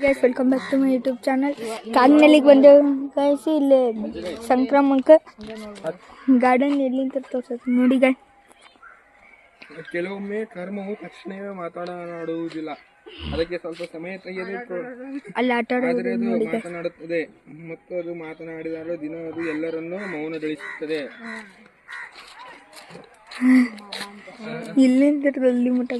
Guys welcome back to my YouTube channel. ಕಾರಿನಲ್ಲಿಗೆ ಬಂದು guys ಇಲ್ಲಿ ಸಂಕ್ರಮಣಕ್ಕೆ ಗಾರ್ಡನ್ ಎಲ್ಲಿಂದ ತೋರಿಸುತ್ತೆ ನೋಡಿ ಗೈಸ್. ಕೆಲವೊಮ್ಮೆ ಕರ್ಮವು ತಕ್ಷಣವೇ ಮಾತನಾಡುವುದಿಲ್ಲ, ಅದಕ್ಕೆ ಸ್ವಲ್ಪ ಸಮಯ ತೆಗೆದು ಅಲ್ಲಿ ಆಟ ಆದರೆ ಅದು ಮಾತನಾಡುತ್ತದೆ ಮತ್ತು ಅದು ಮಾತನಾಡಿದಾಗ ದಿನ ಅದು ಎಲ್ಲರನ್ನೂ ಮೌನಗೊಳಿಸುತ್ತದೆ. ಇಲ್ಲಿಂದ ಅಲ್ಲಿ ಮುಟ್ಟ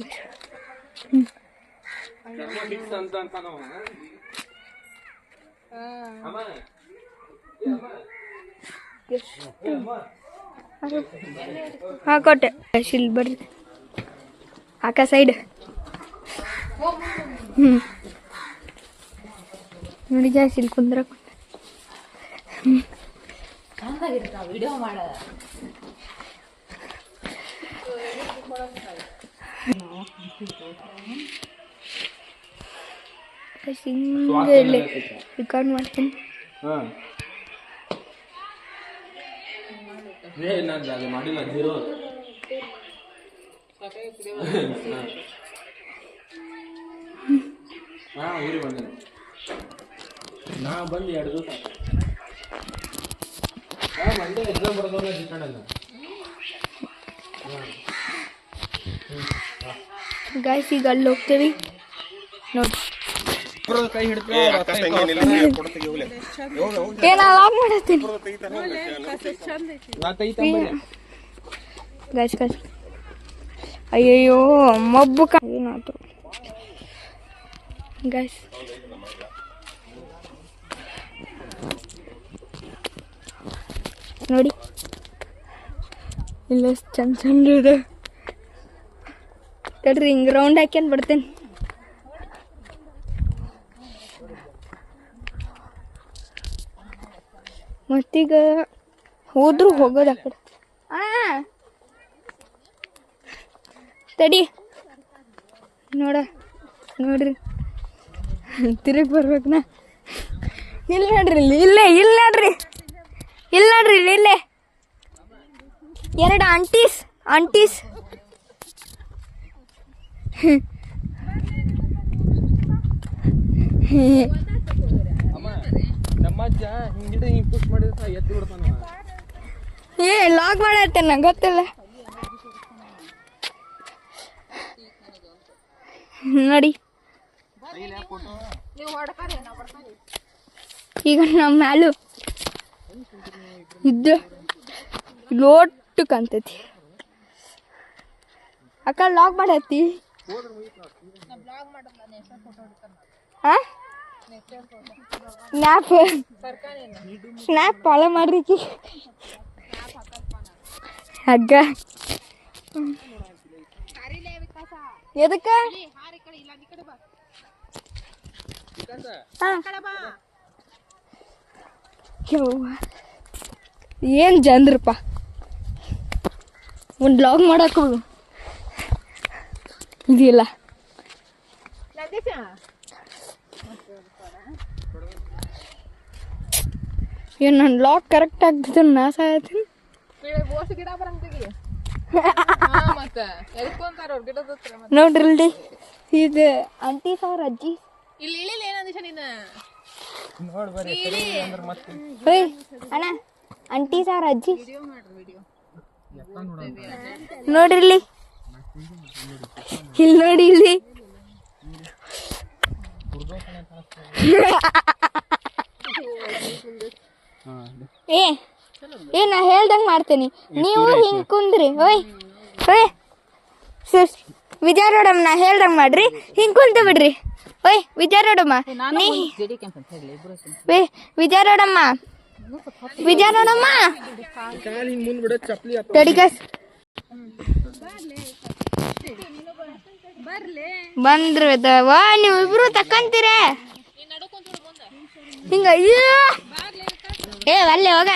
ಕೊಟ್ಟೆ ಇಲ್ಲಿ ಬರ್ರಿ ಆಕ ಸೈಡ್ ನೋಡಿ ಜಾಸ್ತಿ ಇಲ್ಲಿ ಕುಂದ್ರ ವಿಡಿಯೋ ಮಾಡ ಹಿಂಗೆ ರೆಕಾರ್ಡ್ ಮಾಡ್ತೀನಿ. ಮಾಡಿಲ್ಲ ಜೀರೋ ಊರಿಗೆ ಬಂದೆ ನಾ ಬಂದು 2 ದಿವಸ ಮಂಡೆ ಎಕ್ಸಾಮ್ ಬರೋದನ್ನ ಚಿಕ್ಕಣ್ಣಲ್ಲ ಗಾಯ್ಸ್ ಈಗ ಅಲ್ಲಿ ಹೋಗ್ತೀವಿ ನೋಡಿ. ಕೈ ಹಿಡಿದು ಗೈಸ್ ಗೈಸ್ ಅಯ್ಯಯ್ಯೋ ಮಬ್ಬು ಏನಾಯ್ತು ಗೈಸ್. ನೋಡಿ ಇಲ್ಲ ಚಂದ ಚಂದ ಇದೆ ತಡ್ರಿ ಹಿಂಗೆ ರೌಂಡ್ ಹಾಕ್ಯಂದು ಬಿಡ್ತೇನೆ. ಮತ್ತೀಗ ಹೋದ್ರು ಹೋಗೋದು ಆ ಕಡೆ ತಡಿ ನೋಡ್ರಿ ತಿರುಗಿ ಬರ್ಬೇಕು ನಾ. ಇಲ್ಲಿ ನೋಡ್ರಿ ಇಲ್ಲೇ ನೋಡ್ರಿ ಇಲ್ಲೇ 2 ಆಂಟೀಸ್ ಲಾಗ್ ಮಾಡತ್ತೆ ನಂಗೆ ಗೊತ್ತಿಲ್ಲ ನೋಡಿ. ಈಗ ನಮ್ಮ ಮ್ಯಾಲು ಇದ್ದು ಲೋಟು ಕಾಣ್ತೈತಿ. ಅಕ್ಕ ಲಾಗ್ ಮಾಡತ್ತಿ ಸ್ನ್ಯಾಪ್ ಫಾಲೋ ಮಾಡ್ರಿ ಹಗ್ಗ ಎದಕ್ಕ ಏನ್ ಜನರಪ್ಪ ಒಂದು ಬ್ಲಾಗ್ ಮಾಡಕ್ಕೆ ಇದಿಲ್ಲ. ಏನು ನನ್ನ ಬ್ಲಾಗ್ ಕರೆಕ್ಟ್ ಆಗ್ತದೆ ನಾಶ ಆಯ್ತು. ನೋಡ್ರಿ ಇದು ಆಂಟೀಸ್ ಅವ್ರ ಅಜ್ಜಿ ಅಣ್ಣ ಆಂಟೀಸ್ ಅವ್ರ ಅಜ್ಜಿ ನೋಡ್ರಿ ಇಲ್ಲಿ ನೋಡಿ ಇಲ್ಲಿ ಏ ನಾ ಹೇಳ್ದಂಗೆ ಮಾಡ್ತೇನೆ, ನೀವು ಹಿಂಗೆ ಕುಂದ್ರಿ. ಓಯ್ ವಿಜಯರೋಡಮ್ಮ ನಾ ಹೇಳ್ದಂಗೆ ಮಾಡ್ರಿ, ಹಿಂಗೆ ಕುಂತ ಬಿಡ್ರಿ. ಓಯ್ ವಿಜಯರೋಡಮ್ಮ ವಿಜಯರೋಡಮ್ಮ ತಡಿಗಸ್ ಬಂದ್ರಿ ನೀವು ಇಬ್ರು ತಕ್ಕಂತೀರ ಹಿಂಗ ಅಲ್ಲೇ ಹೋಗ